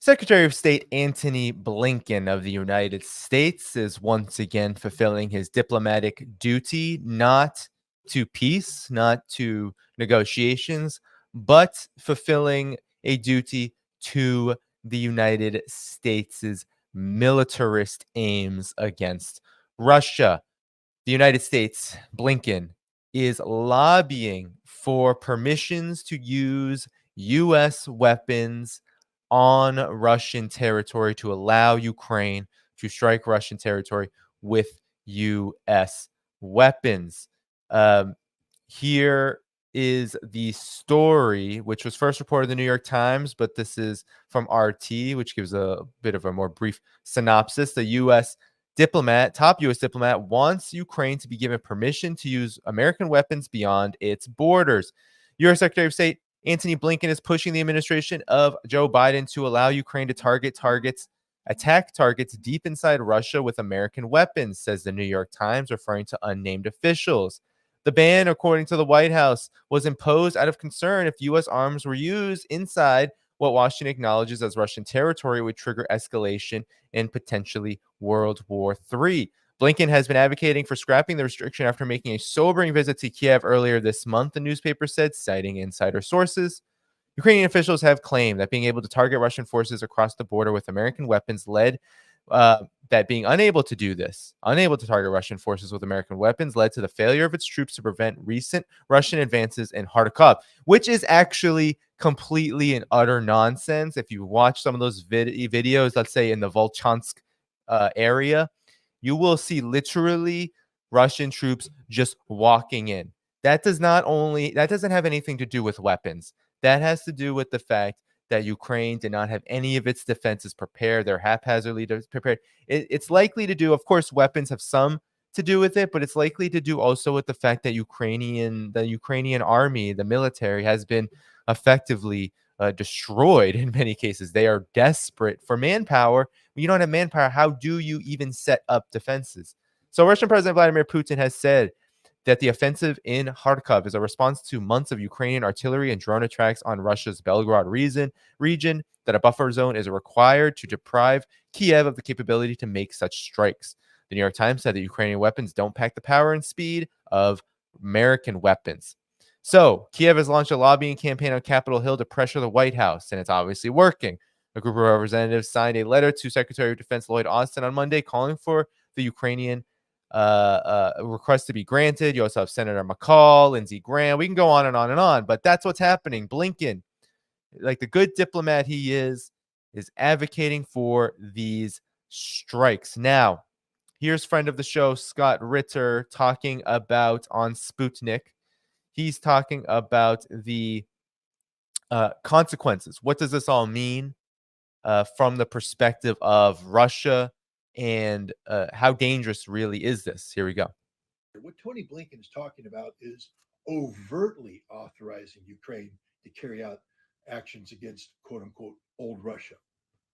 Secretary of State Antony Blinken of the United States is once again fulfilling his diplomatic duty, not to peace, not to negotiations, but fulfilling a duty to the United States' militarist aims against Russia. The United States, Blinken, is lobbying for permissions to use U.S. weapons on Russian territory to allow Ukraine to strike Russian territory with U.S. weapons. Here is the story, which was first reported in the New York Times, but this is from RT, which gives a bit of a more brief synopsis. The U.S. top U.S. diplomat wants Ukraine to be given permission to use American weapons beyond its borders. U.S. Secretary of State Antony Blinken is pushing the administration of Joe Biden to allow Ukraine to attack targets deep inside Russia with American weapons, says the New York Times, referring to unnamed officials. The ban, according to the White House, was imposed out of concern if U.S. arms were used inside what Washington acknowledges as Russian territory would trigger escalation and potentially World War III. Blinken has been advocating for scrapping the restriction after making a sobering visit to Kiev earlier this month, the newspaper said, citing insider sources. Ukrainian officials have claimed that being able to target Russian forces across the border with American weapons that being unable to target Russian forces with American weapons led to the failure of its troops to prevent recent Russian advances in Kharkov, which is actually completely and utter nonsense. If you watch some of those videos, let's say in the Volchansk area, you will see literally Russian troops just walking in. That doesn't have anything to do with weapons. That has to do with the fact that Ukraine did not have any of its defenses prepared. They're haphazardly prepared. It's likely to do, of course, weapons have some to do with it, but it's likely to do also with the fact that the Ukrainian army, the military, has been effectively destroyed in many cases. They are desperate for manpower. When you don't have manpower, how do you even set up defenses? So Russian President Vladimir Putin has said that the offensive in Kharkov is a response to months of Ukrainian artillery and drone attacks on Russia's Belgorod region, that a buffer zone is required to deprive Kiev of the capability to make such strikes. The New York Times said that Ukrainian weapons don't pack the power and speed of American weapons. So Kiev has launched a lobbying campaign on Capitol Hill to pressure the White House, and it's obviously working. A group of representatives signed a letter to Secretary of Defense Lloyd Austin on Monday calling for the Ukrainian request to be granted. You also have Senator McCall, Lindsey Graham. We can go on and on and on, but that's what's happening. Blinken, like the good diplomat he is advocating for these strikes. Now, here's friend of the show, Scott Ritter, talking about on Sputnik. He's talking about the consequences. What does this all mean from the perspective of Russia? And how dangerous really is this? Here we go. What Tony Blinken is talking about is overtly authorizing Ukraine to carry out actions against quote unquote old Russia.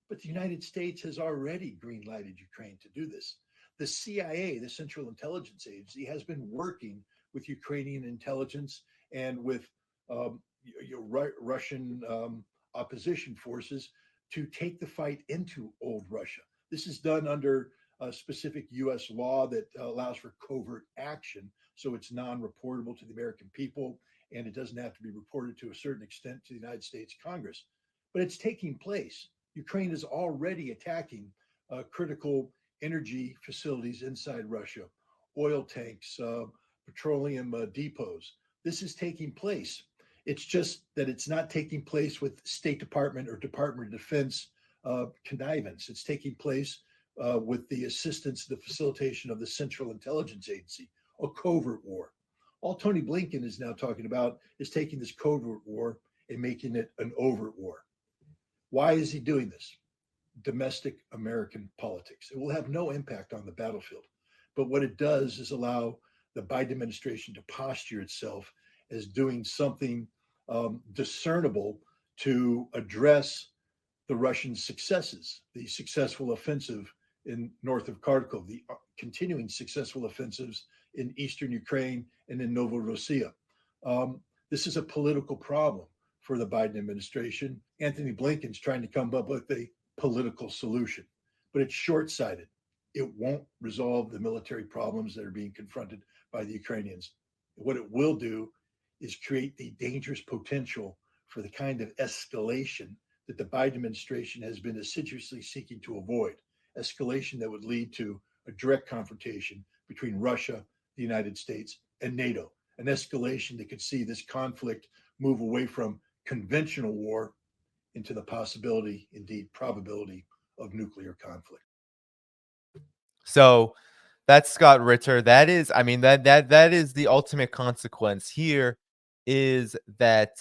But the United States has already green-lighted Ukraine to do this. The CIA, the Central Intelligence Agency, has been working with Ukrainian intelligence and with Russian opposition forces to take the fight into old Russia. This is done under a specific U.S. law that allows for covert action, so it's non-reportable to the American people, and it doesn't have to be reported to a certain extent to the United States Congress. But it's taking place. Ukraine is already attacking critical energy facilities inside Russia, oil tanks, petroleum depots. This is taking place. It's just that it's not taking place with State Department or Department of Defense connivance. It's taking place with the assistance, the facilitation of the Central Intelligence Agency, a covert war. All Tony Blinken is now talking about is taking this covert war and making it an overt war. Why is he doing this? Domestic American politics. It will have no impact on the battlefield. But what it does is allow the Biden administration to posture itself as doing something discernible to address the Russian successes, the successful offensive in north of Kharkov, the continuing successful offensives in eastern Ukraine and in Novorossiya. This is a political problem for the Biden administration. Antony Blinken's trying to come up with a political solution, but it's short sighted. It won't resolve the military problems that are being confronted by the Ukrainians. What it will do is create the dangerous potential for the kind of escalation that the Biden administration has been assiduously seeking to avoid, escalation that would lead to a direct confrontation between Russia, the United States, and NATO, an escalation that could see this conflict move away from conventional war into the possibility, indeed probability, of nuclear conflict. So that's Scott Ritter. That is, I mean, that is the ultimate consequence here, is that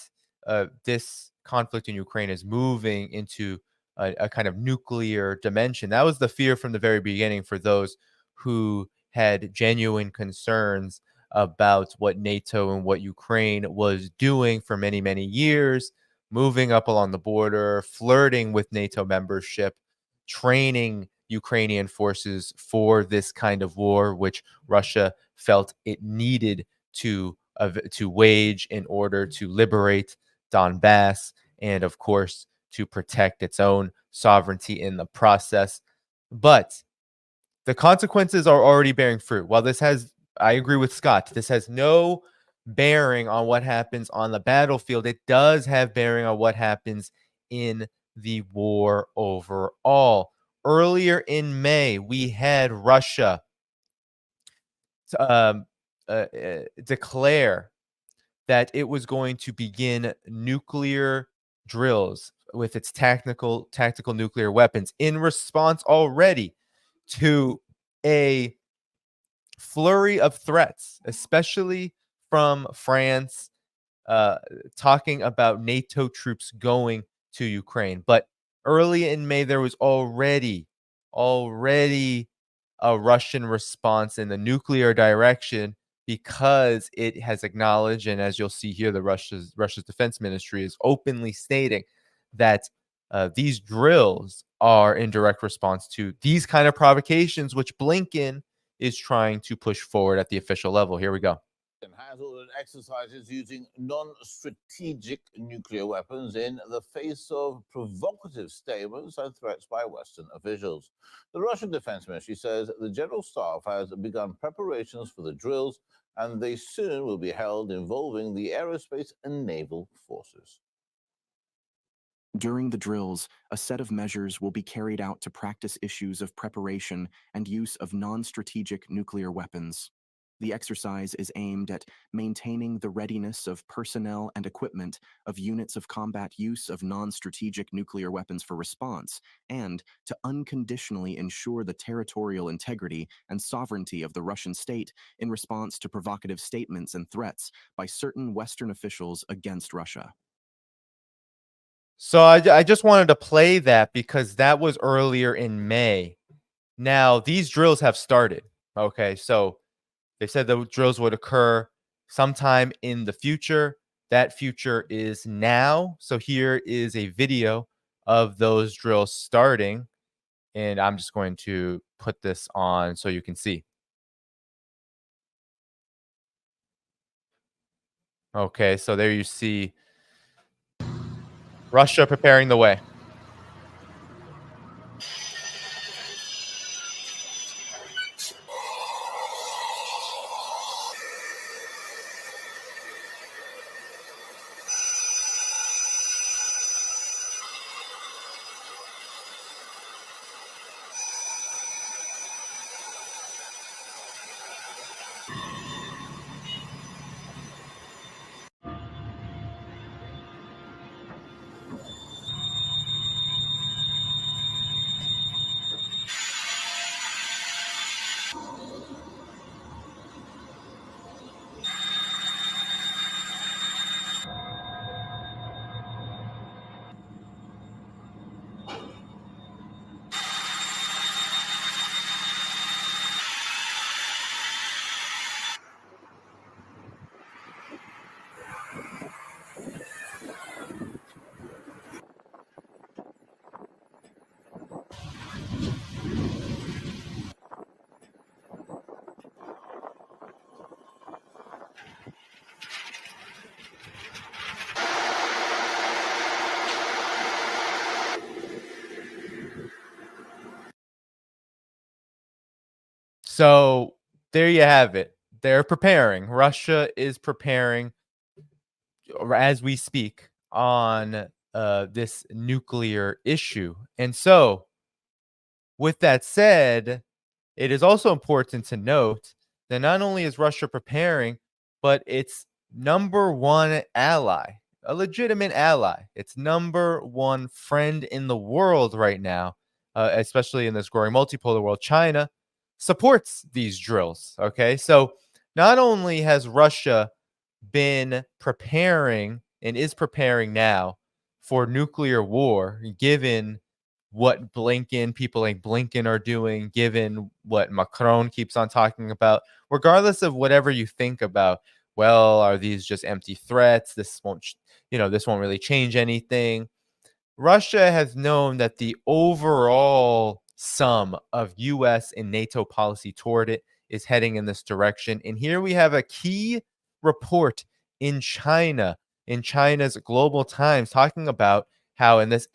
this conflict in Ukraine is moving into a kind of nuclear dimension. That was the fear from the very beginning for those who had genuine concerns about what NATO and what Ukraine was doing for many, many years, moving up along the border, flirting with NATO membership, training Ukrainian forces for this kind of war, which Russia felt it needed to wage in order to liberate Donbass and, of course, to protect its own sovereignty in the process. But the consequences are already bearing fruit. While this has, I agree with Scott, this has no bearing on what happens on the battlefield, it does have bearing on what happens in the war overall. Earlier in May, we had Russia um, declare that it was going to begin nuclear drills with its tactical nuclear weapons in response already to a flurry of threats, especially from France, talking about NATO troops going to Ukraine. But early in May, there was already a Russian response in the nuclear direction, because it has acknowledged, and as you'll see here, the Russia's defense ministry is openly stating that these drills are in direct response to these kind of provocations, which Blinken is trying to push forward at the official level. Here we go. Has ordered exercises using non-strategic nuclear weapons in the face of provocative statements and threats by Western officials. The Russian Defense Ministry says the General Staff has begun preparations for the drills, and they soon will be held, involving the aerospace and naval forces. During the drills, a set of measures will be carried out to practice issues of preparation and use of non-strategic nuclear weapons. The exercise is aimed at maintaining the readiness of personnel and equipment of units of combat use of non-strategic nuclear weapons for response, and to unconditionally ensure the territorial integrity and sovereignty of the Russian state in response to provocative statements and threats by certain Western officials against Russia. So I just wanted to play that because that was earlier in May. Now, these drills have started. Okay, so they said the drills would occur sometime in the future. That future is now. So here is a video of those drills starting. And I'm just going to put this on so you can see. Okay, so there you see Russia preparing the way. So there you have it. They're preparing. Russia is preparing as we speak on this nuclear issue. And so, with that said, it is also important to note that not only is Russia preparing, but its number one ally, a legitimate ally, its number one friend in the world right now, especially in this growing multipolar world, China, supports these drills. Okay. So not only has Russia been preparing and is preparing now for nuclear war, given what people like Blinken are doing, given what Macron keeps on talking about, regardless of whatever you think about, well, are these just empty threats? This won't really change anything. Russia has known that the overall sum of US and NATO policy toward it is heading in this direction. And here we have a key report in China's Global Times, talking about how, and these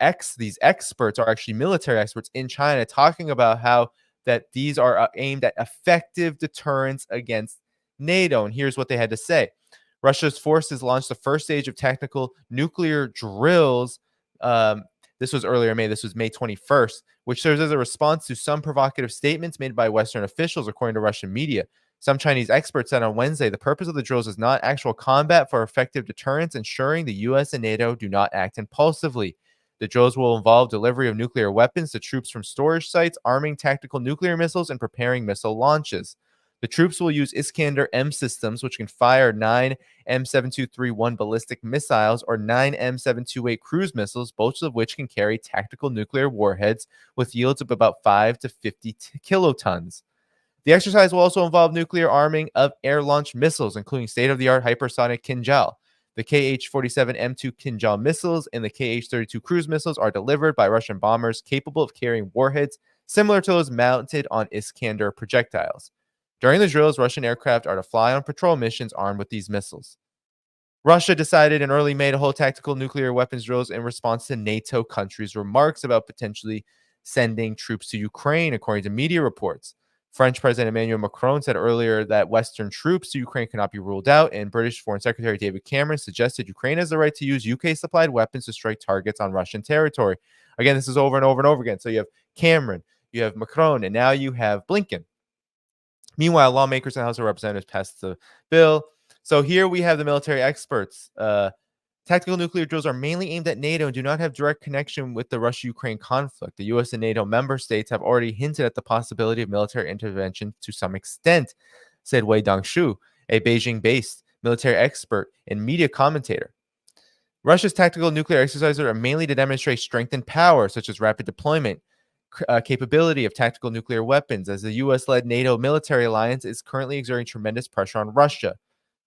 experts are actually military experts in China, talking about how that these are aimed at effective deterrence against NATO. And here's what they had to say. Russia's forces launched the first stage of tactical nuclear drills. This was earlier in May. This was May 21st, which serves as a response to some provocative statements made by Western officials, according to Russian media. Some Chinese experts said on Wednesday the purpose of the drills is not actual combat for effective deterrence, ensuring the U.S. and NATO do not act impulsively. The drills will involve delivery of nuclear weapons to troops from storage sites, arming tactical nuclear missiles, and preparing missile launches. The troops will use Iskander-M systems, which can fire 9 M7231 ballistic missiles or 9 M728 cruise missiles, both of which can carry tactical nuclear warheads with yields of about 5 to 50 kilotons. The exercise will also involve nuclear arming of air-launched missiles, including state-of-the-art hypersonic Kinjal. The Kh-47M2 Kinjal missiles and the Kh-32 cruise missiles are delivered by Russian bombers capable of carrying warheads similar to those mounted on Iskander projectiles. During the drills, Russian aircraft are to fly on patrol missions armed with these missiles. Russia decided in early May to hold tactical nuclear weapons drills in response to NATO countries' remarks about potentially sending troops to Ukraine, according to media reports. French President Emmanuel Macron said earlier that Western troops to Ukraine cannot be ruled out, and British Foreign Secretary David Cameron suggested Ukraine has the right to use UK-supplied weapons to strike targets on Russian territory. Again, this is over and over and over again. So you have Cameron, you have Macron, and now you have Blinken. Meanwhile, lawmakers in the House of Representatives passed the bill. So here we have the military experts. Tactical nuclear drills are mainly aimed at NATO and do not have direct connection with the Russia-Ukraine conflict. The U.S. and NATO member states have already hinted at the possibility of military intervention to some extent, said Wei Dangshu, a Beijing-based military expert and media commentator. Russia's tactical nuclear exercises are mainly to demonstrate strength and power, such as rapid deployment, capability of tactical nuclear weapons, as the U.S.-led NATO military alliance is currently exerting tremendous pressure on Russia.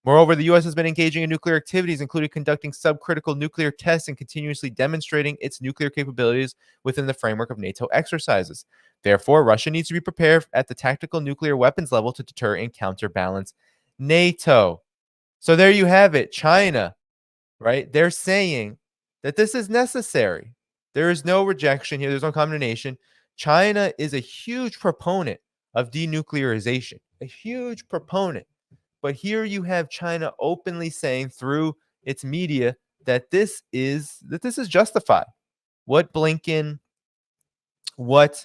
Moreover, the U.S. has been engaging in nuclear activities, including conducting subcritical nuclear tests and continuously demonstrating its nuclear capabilities within the framework of NATO exercises. Therefore, Russia needs to be prepared at the tactical nuclear weapons level to deter and counterbalance NATO. So there you have it, China, right? They're saying that this is necessary. There is no rejection here. There's no condemnation. China is a huge proponent of denuclearization, a huge proponent. But here you have China openly saying through its media that this is justified. What Blinken, what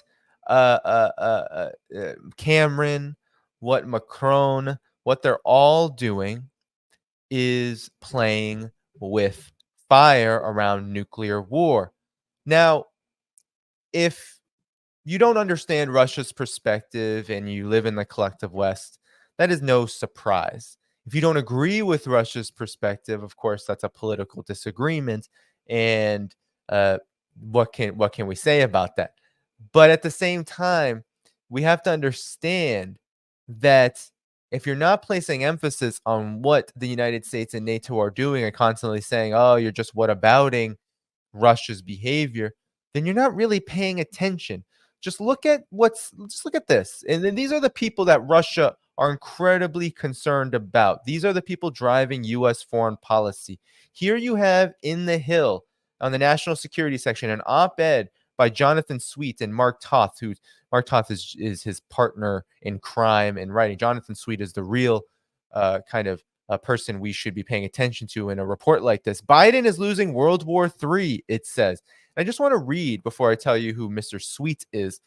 Cameron, what Macron, what they're all doing is playing with fire around nuclear war. Now, if you don't understand Russia's perspective and you live in the collective West, that is no surprise. If you don't agree with Russia's perspective, of course, that's a political disagreement. And what can we say about that? But at the same time, we have to understand that if you're not placing emphasis on what the United States and NATO are doing and constantly saying, oh, you're just whatabouting Russia's behavior, then you're not really paying attention. Just look at this. And then these are the people that Russia are incredibly concerned about. These are the people driving U.S. foreign policy. Here you have in the Hill on the national security section an op-ed by Jonathan Sweet and Mark Toth, who Mark Toth is his partner in crime and writing. Jonathan Sweet is the real kind of a person we should be paying attention to in a report like this. Biden is losing World War III, it says. I just want to read before I tell you who Mr. Sweet is,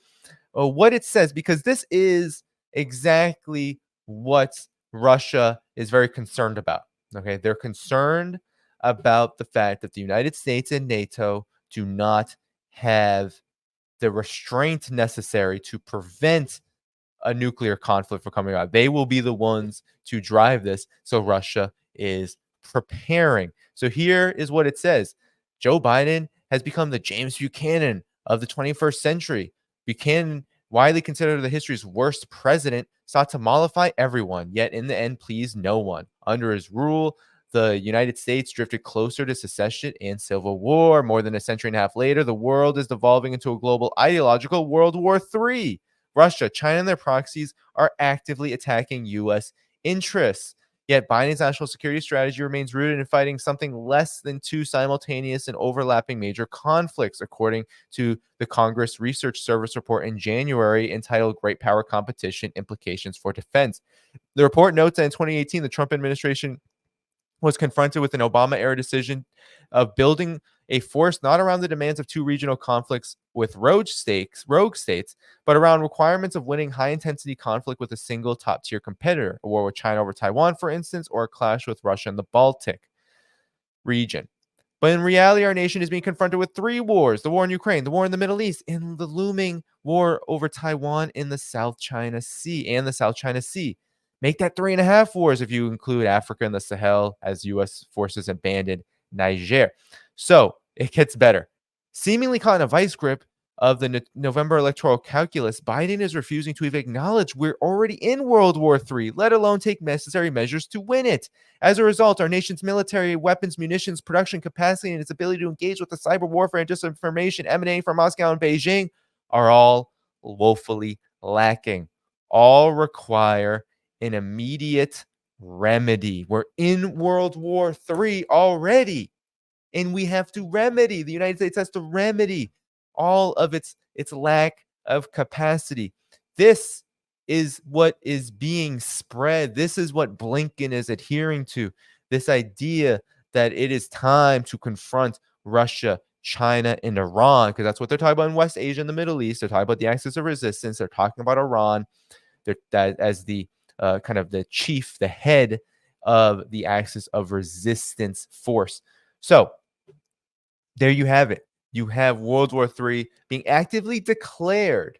what it says, because this is exactly what Russia is very concerned about. Okay, they're concerned about the fact that the United States and NATO do not have the restraint necessary to prevent a nuclear conflict from coming out. They will be the ones to drive this. So Russia is preparing. So here is what it says. Joe Biden has become the James Buchanan of the 21st century. Buchanan, widely considered the history's worst president, sought to mollify everyone, yet in the end pleased no one. Under his rule, the United States drifted closer to secession and civil war. More than a century and a half later, the world is devolving into a global ideological World War III. Russia, China, and their proxies are actively attacking U.S. interests. Yet Biden's national security strategy remains rooted in fighting something less than two simultaneous and overlapping major conflicts, according to the Congress Research Service report in January entitled Great Power Competition Implications for Defense. The report notes that in 2018, the Trump administration was confronted with an Obama-era decision of building a force not around the demands of two regional conflicts with rogue states, but around requirements of winning high-intensity conflict with a single top-tier competitor, a war with China over Taiwan, for instance, or a clash with Russia in the Baltic region. But in reality, our nation is being confronted with three wars: the war in Ukraine, the war in the Middle East, and the looming war over Taiwan in the South China Sea. Make that 3.5 wars if you include Africa and the Sahel, as U.S. forces abandoned Niger. So it gets better. Seemingly caught in a vice grip of the November electoral calculus, Biden is refusing to even acknowledge we're already in World War III, let alone take necessary measures to win it. As a result, our nation's military, weapons, munitions, production capacity, and its ability to engage with the cyber warfare and disinformation emanating from Moscow and Beijing are all woefully lacking. All require an immediate remedy. We're in World War III already, and we have to remedy. The United States has to remedy all of its lack of capacity. This is what is being spread. This is what Blinken is adhering to. This idea that it is time to confront Russia, China, and Iran, because that's what they're talking about in West Asia and the Middle East. They're talking about the axis of resistance. They're talking about Iran that as the kind of the chief, the head of the axis of resistance force. So there you have it. You have World War III being actively declared.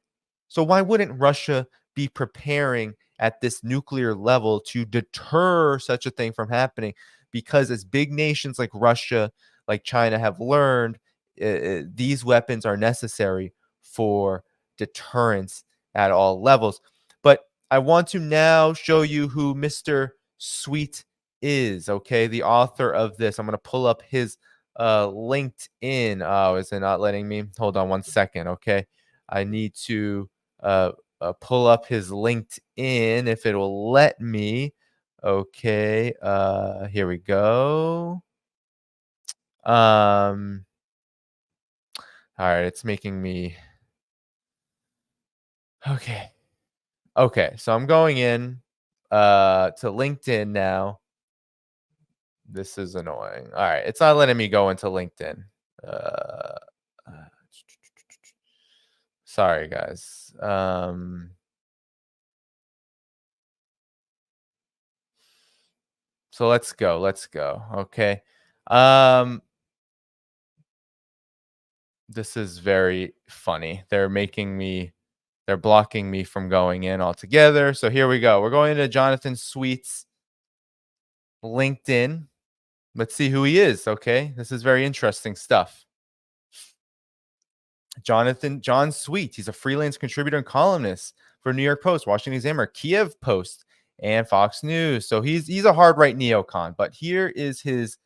So why wouldn't Russia be preparing at this nuclear level to deter such a thing from happening? Because as big nations like Russia, like China have learned, these weapons are necessary for deterrence at all levels. But I want to now show you who Mr. Sweet is, okay? The author of this. I'm going to pull up his LinkedIn. Oh, is it not letting me? Hold on one second, okay? I need to pull up his LinkedIn if it will let me. Okay, here we go. All right, it's making me. Okay, so I'm going in to LinkedIn now. This is annoying. All right, it's not letting me go into LinkedIn. Sorry, guys. So let's go. Okay. This is very funny. They're blocking me from going in altogether. So here we go. We're going to Jonathan Sweet's LinkedIn. Let's see who he is. Okay. This is very interesting stuff. John Sweet. He's a freelance contributor and columnist for New York Post, Washington Examiner, Kiev Post, and Fox News. So he's a hard right neocon. But here is his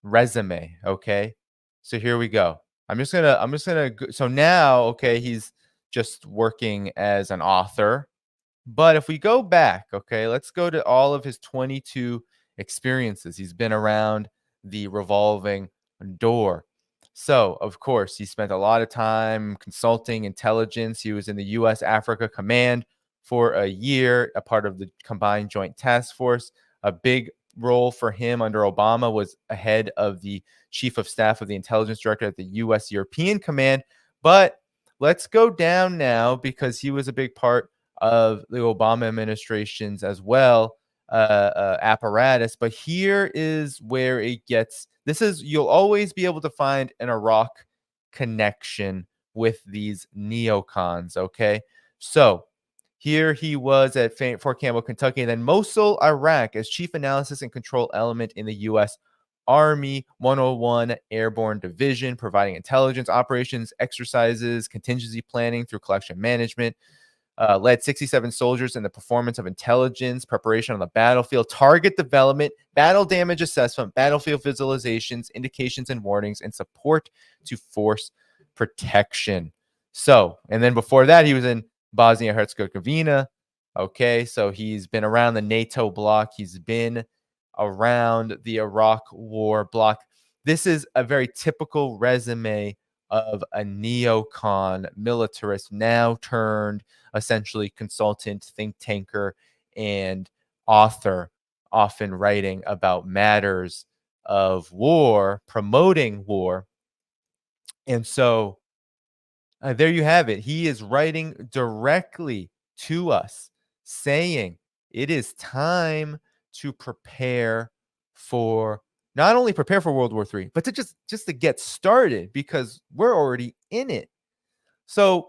resume. Okay. So here we go. I'm just gonna so now, okay, he's just working as an author. But if we go back, okay, let's go to all of his 22 experiences. He's been around the revolving door. So, of course, he spent a lot of time consulting intelligence. He was in the U.S. Africa Command for a year, a part of the Combined Joint Task Force. A big role for him under Obama was ahead of the Chief of Staff of the Intelligence Director at the U.S. European Command. But let's go down now, because he was a big part of the Obama administration's as well apparatus. But here is where it gets, you'll always be able to find an Iraq connection with these neocons. Okay, so here he was at Fort Campbell, Kentucky, and then Mosul, Iraq, as Chief Analysis and Control Element in the U.S. Army 101 Airborne Division, providing intelligence, operations, exercises, contingency planning through collection management. Led 67 soldiers in the performance of intelligence, preparation on the battlefield, target development, battle damage assessment, battlefield visualizations, indications and warnings, and support to force protection. So, and then before that, he was in Bosnia-Herzegovina. Okay, so he's been around the NATO bloc. He's been around the Iraq war bloc. This is a very typical resume of a neocon militarist, now turned essentially consultant, think tanker, and author, often writing about matters of war, promoting war. And so there you have it. He is writing directly to us, saying it is time to prepare for, not only prepare for World War III, but to just to get started, because we're already in it. So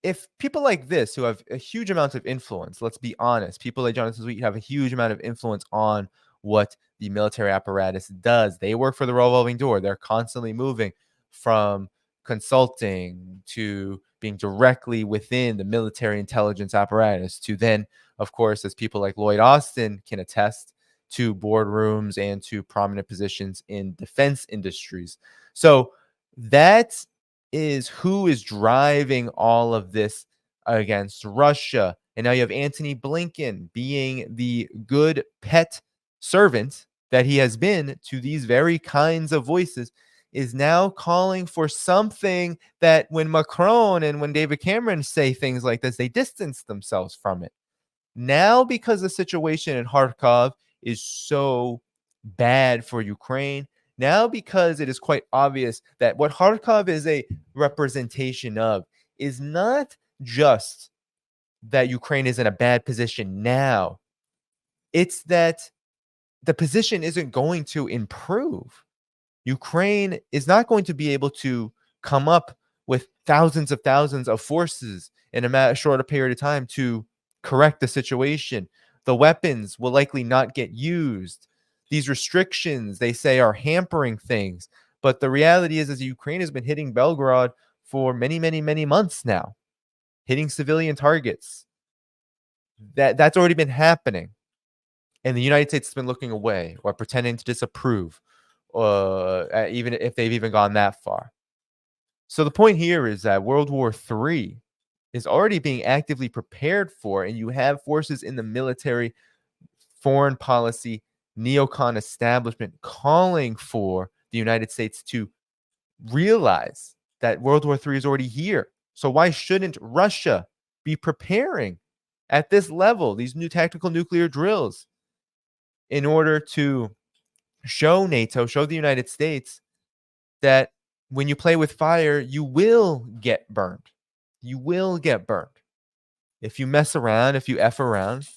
if people like this, who have a huge amount of influence, let's be honest, people like Jonathan Sweet have a huge amount of influence on what the military apparatus does. They work for the revolving door. They're constantly moving from consulting to being directly within the military intelligence apparatus, to then, of course, as people like Lloyd Austin can attest, to boardrooms and to prominent positions in defense industries. So that is who is driving all of this against Russia. And now you have Antony Blinken being the good pet servant that he has been to these very kinds of voices, is now calling for something that when Macron and when David Cameron say things like this, they distance themselves from it. Now, because the situation in Kharkov is so bad for Ukraine, now because it is quite obvious that what Kharkov is a representation of is not just that Ukraine is in a bad position now, it's that the position isn't going to improve. Ukraine is not going to be able to come up with thousands of forces in a shorter period of time to correct the situation. The weapons will likely not get used. These restrictions, they say, are hampering things. But the reality is Ukraine has been hitting Belgrade for many, many, many months now, hitting civilian targets. That's already been happening. And the United States has been looking away or pretending to disapprove, even if they've even gone that far. So the point here is that World War III is already being actively prepared for, and you have forces in the military, foreign policy, neocon establishment calling for the United States to realize that World War III is already here. So why shouldn't Russia be preparing at this level, these new tactical nuclear drills, in order to show NATO, show the United States that when you play with fire, you will get burned. You will get burned. If you mess around, if you F around,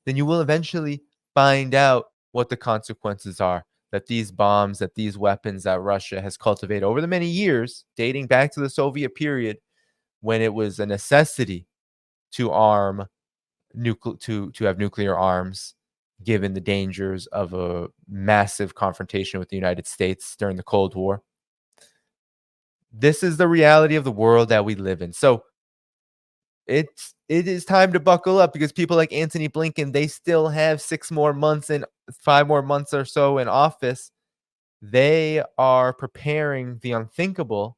then you will eventually find out what the consequences are. That these bombs, that these weapons that Russia has cultivated over the many years, dating back to the Soviet period, when it was a necessity to arm to have nuclear arms, given the dangers of a massive confrontation with the United States during the Cold War. This is the reality of the world that we live in. So it is time to buckle up, because people like Antony Blinken, they still have 6 more months and 5 more months or so in office. They are preparing the unthinkable,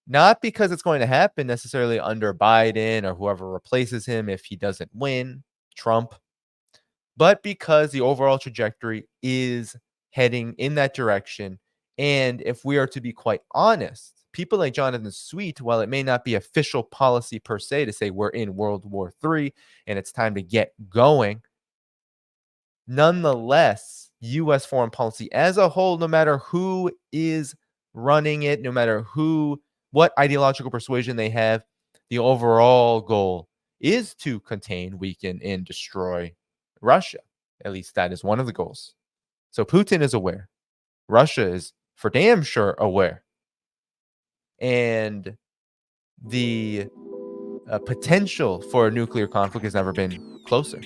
not because it's going to happen necessarily under Biden or whoever replaces him if he doesn't win, Trump, but because the overall trajectory is heading in that direction, And if we are to be quite honest, people like Jonathan Sweet, while it may not be official policy per se to say we're in World War III and it's time to get going, nonetheless, U.S. foreign policy as a whole, no matter who is running it, no matter what ideological persuasion they have, the overall goal is to contain, weaken, and destroy Russia. At least that is one of the goals. So Putin is aware. Russia is for damn sure aware. And the potential for a nuclear conflict has never been closer.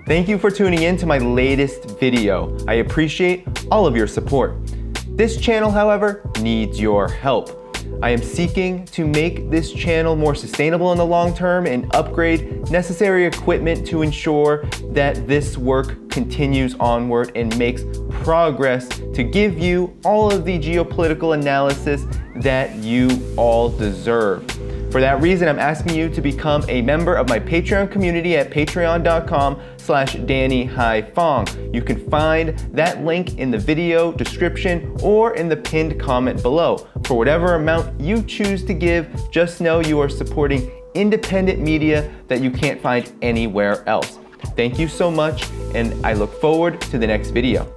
Thank you for tuning in to my latest video. I appreciate all of your support. This channel, however, needs your help. I am seeking to make this channel more sustainable in the long term and upgrade necessary equipment to ensure that this work continues onward and makes progress to give you all of the geopolitical analysis that you all deserve. For that reason, I'm asking you to become a member of my Patreon community at patreon.com/DannyDhaiphong. You can find that link in the video description or in the pinned comment below. For whatever amount you choose to give, just know you are supporting independent media that you can't find anywhere else. Thank you so much, and I look forward to the next video.